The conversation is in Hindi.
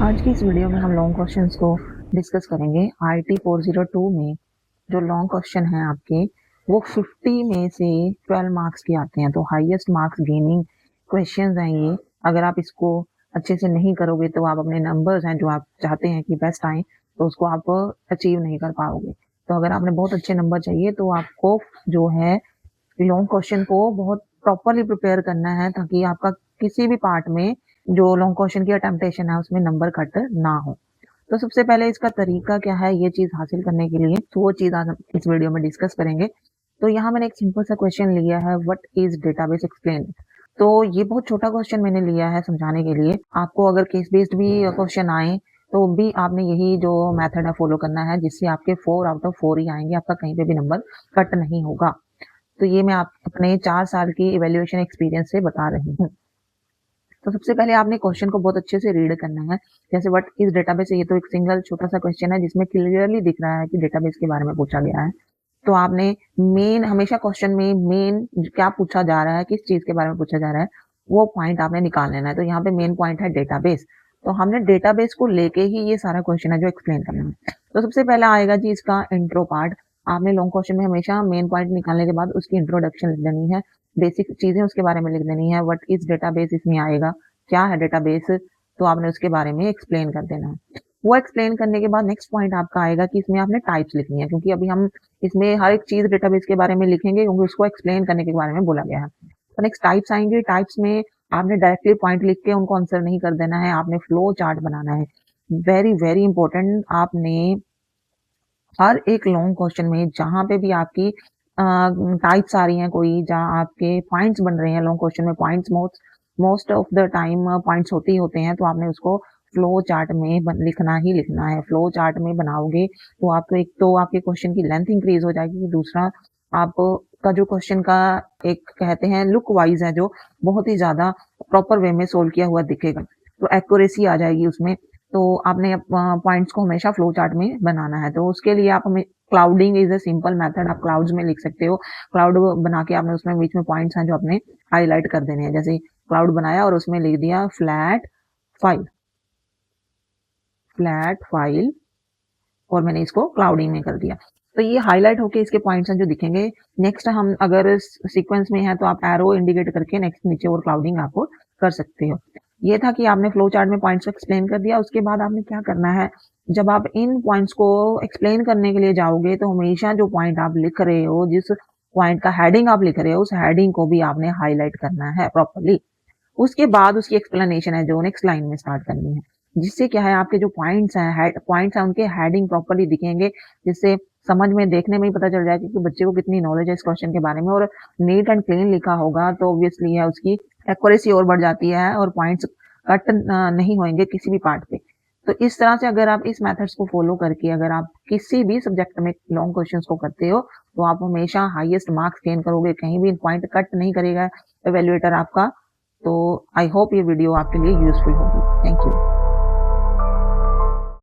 आज की इस वीडियो में हम लॉन्ग क्वेश्चंस को डिस्कस करेंगे। आईटी 402 में जो लॉन्ग क्वेश्चन है आपके, वो 50 में से 12 मार्क्स के आते हैं। तो हाईएस्ट मार्क्स गेनिंग क्वेश्चंस हैं ये। अगर आप इसको अच्छे से नहीं करोगे तो आप अपने नंबर्स हैं जो आप चाहते हैं कि बेस्ट आए, तो उसको आप अचीव नहीं कर पाओगे। तो अगर आपने बहुत अच्छे नंबर चाहिए तो आपको जो है लॉन्ग क्वेश्चन को बहुत प्रॉपरली प्रिपेयर करना है, ताकि आपका किसी भी पार्ट में जो लॉन्ग क्वेश्चन की अटेम्प्टेशन है उसमें नंबर कट ना हो। तो सबसे पहले इसका तरीका क्या है ये चीज हासिल करने के लिए, तो वो चीज आज हम इस वीडियो में डिस्कस करेंगे। तो यहाँ मैंने एक सिंपल सा क्वेश्चन लिया है, व्हाट इज डेटाबेस एक्सप्लेन। तो ये बहुत छोटा क्वेश्चन मैंने लिया है समझाने के लिए। आपको अगर केस बेस्ड भी क्वेश्चन आए तो भी आपने यही जो मेथड है फॉलो करना है, जिससे आपके 4 आउट ऑफ 4 ही आएंगे, आपका कहीं पे भी नंबर कट नहीं होगा। तो ये मैं आप अपने 4 साल की इवैल्यूएशन एक्सपीरियंस से बता रही हूँ। तो सबसे पहले आपने क्वेश्चन को बहुत अच्छे से रीड करना है। जैसे व्हाट इज डेटाबेस, ये तो एक सिंगल छोटा सा क्वेश्चन है जिसमें क्लियरली दिख रहा है कि डेटाबेस के बारे में पूछा गया है। तो आपने मेन, हमेशा क्वेश्चन में मेन क्या पूछा जा रहा है, किस चीज के बारे में पूछा जा रहा है, वो पॉइंट आपने निकाल लेना है। तो यहाँ पे मेन पॉइंट है डेटाबेस। तो हमने डेटाबेस को लेके ही ये सारा क्वेश्चन है जो एक्सप्लेन करना है। तो सबसे पहला आएगा जी इसका इंट्रो पार्ट। आपने लॉन्ग क्वेश्चन में हमेशा मेन पॉइंट निकालने के बाद उसकी इंट्रोडक्शन लिख देनी है, बेसिक चीजें उसके बारे में लिख देनी है। व्हाट इज डेटाबेस इसमें आएगा, क्या है डेटाबेस, तो आपने उसके बारे में एक्सप्लेन कर देना है। वो एक्सप्लेन करने के बाद नेक्स्ट पॉइंट आपका आएगा कि इसमें आपने टाइप्स लिखनी है, क्योंकि अभी हम इसमें हर एक चीज डेटाबेस के बारे में लिखेंगे क्योंकि उसको एक्सप्लेन करने के बारे में बोला गया है। तो नेक्स्ट टाइप्स आएंगे। टाइप्स में आपने डायरेक्टली पॉइंट लिख के उनको आंसर नहीं कर देना है, आपने फ्लो चार्ट बनाना है। Very very important. आपने हर एक लॉन्ग क्वेश्चन में जहां पे भी आपकी टाइप्स आ रही हैं, कोई जहां आपके पॉइंट्स बन रहे हैं लॉन्ग क्वेश्चन में, points most of the time points होते ही होते हैं, तो आपने उसको फ्लो चार्ट में लिखना ही लिखना है। फ्लो चार्ट में बनाओगे तो आपको एक तो आपके क्वेश्चन की लेंथ इंक्रीज हो जाएगी, दूसरा आपका जो क्वेश्चन का एक कहते हैं लुक वाइज है जो बहुत ही ज्यादा प्रॉपर वे में सोल्व किया हुआ दिखेगा, तो एक्यूरेसी आ जाएगी उसमें। तो आपने पॉइंट्स को हमेशा फ्लो चार्ट में बनाना है। तो उसके लिए आप हमें clouding is a simple method, आप क्लाउड्स में लिख सकते हो। क्लाउड बना के आपने उसमें बीच में पॉइंट्स हैं जो आपने हाईलाइट कर देने हैं। जैसे क्लाउड बनाया और उसमें लिख दिया फ्लैट फाइल, और मैंने इसको क्लाउडिंग में कर दिया। तो ये हाईलाइट होके इसके पॉइंट्स हैं जो दिखेंगे। नेक्स्ट हम अगर सीक्वेंस में है तो आप एरो इंडिकेट करके नेक्स्ट नीचे और क्लाउडिंग आपको कर सकते हो। ये था कि आपने फ्लो चार्ट में पॉइंट्स को एक्सप्लेन कर दिया। उसके बाद आपने क्या करना है, जब आप इन पॉइंट्स को एक्सप्लेन करने के लिए जाओगे तो हमेशा जो पॉइंट आप लिख रहे हो, जिस पॉइंट का हेडिंग आप लिख रहे हो, उस हेडिंग को भी आपने हाईलाइट करना है प्रॉपरली। उसके बाद उसकी एक्सप्लेनेशन है जो नेक्स्ट लाइन में स्टार्ट करनी है, जिससे क्या है आपके जो पॉइंट्स हैं उनके हेडिंग प्रॉपरली दिखेंगे, जिससे समझ में देखने में ही पता चल जाएगा कि बच्चे को कितनी नॉलेज है इस क्वेश्चन के बारे में। और नीट एंड क्लीन लिखा होगा तो ऑब्वियसली है उसकी एक्यूरेसी और बढ़ जाती है और पॉइंट्स कट नहीं होंगे किसी भी पार्ट पे। तो इस तरह से अगर आप इस मेथड्स को फॉलो करके अगर आप किसी भी सब्जेक्ट में लॉन्ग क्वेश्चंस को करते हो तो आप हमेशा हाईएस्ट मार्क्स गेन करोगे, कहीं भी पॉइंट कट नहीं करेगा एवेल्युएटर आपका। तो आई होप ये वीडियो आपके लिए यूजफुल होगी। Thank you.